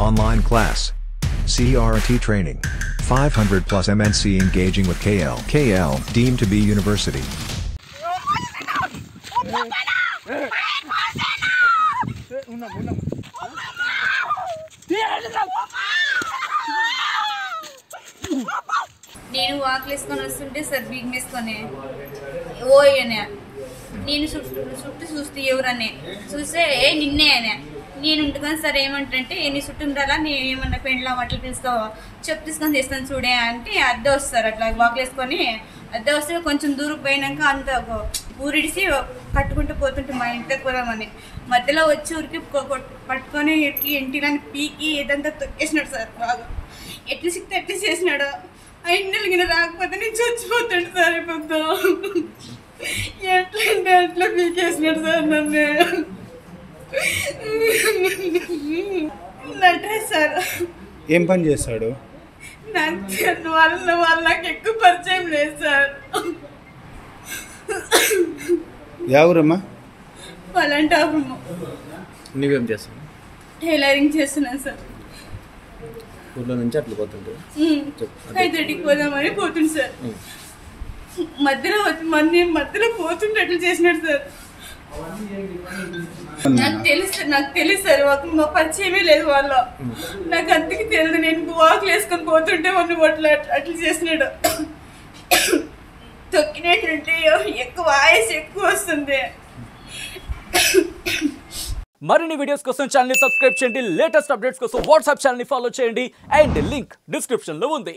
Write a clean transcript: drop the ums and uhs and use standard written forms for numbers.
Online class. CRT training. 500 plus MNC engaging with KL. KL deemed to be university. నేను వాక్లు వేసుకొని వస్తుంటే sir big వేసుకొని ఓయనే నేను చుట్టూ చూస్తే ఎవరనే చూస్తే నిన్నే అనే నేను ఉంటుకొని సార్ ఏమంటే నీ చుట్టూ ఉండాలా నేను ఏమన్నా పెండ్లా అట్లా తీసుకో చెప్పు తీసుకొని చేస్తాను చూడే అంటే అద్దె వస్తారు అట్లా వాక్లు వేసుకొని అద్దె వస్తే కొంచెం దూరం పోయినాక అంత ఊరిడిసి కట్టుకుంటూ పోతుంటే మా ఇంటికి పోదామని మధ్యలో వచ్చి ఊరికి పట్టుకొని ఇంటిని పీకి ఏదంతా తొక్కేసినాడు సార్ బాగా ఎట్లా సిక్తే ఎట్లా చేసినాడు ఐదు రాకపోతే నేను చచ్చిపోతాడు సార్ ఇప్పుడు ఎట్లంటే అట్లా పీకేసినాడు సార్ నన్ను నటే సార్ ఏం పని చేస్తాడు? వాళ్ళ నాకు ఎక్కువ పరిచయం లేదు సార్. ఎవరమ్మా? వాళ్ళంటే నువ్వేం చేస్తావు? టైలరింగ్ చేస్తున్నాను సార్. ఊళ్ళో నుంచి అట్లా పోతుంటే హైదరాబాద్కి పోదామని పోతుంది సార్. మధ్యలో పోతుంటే అట్లా చేసినాడు సార్. నాకు తెలుసు సార్ మా పరిచయమే లేదు వాళ్ళ నాకు అంతకి తెలియదు. నేను వాకులు వేసుకొని పోతుంటే అట్లా చేసినాడు. తొక్కినట్టుంటే ఎక్కువ వాయిస్ ఎక్కువ వస్తుంది. మరిన్ని వీడియోస్ కోసం ఛానల్ ని సబ్స్క్రైబ్ చేయండి. లేటెస్ట్ అప్డేట్స్ కోసం వాట్సాప్ ఛానల్ ని ఫాలో చేయండి అండ్ లింక్ డిస్క్రిప్షన్ లో ఉంది.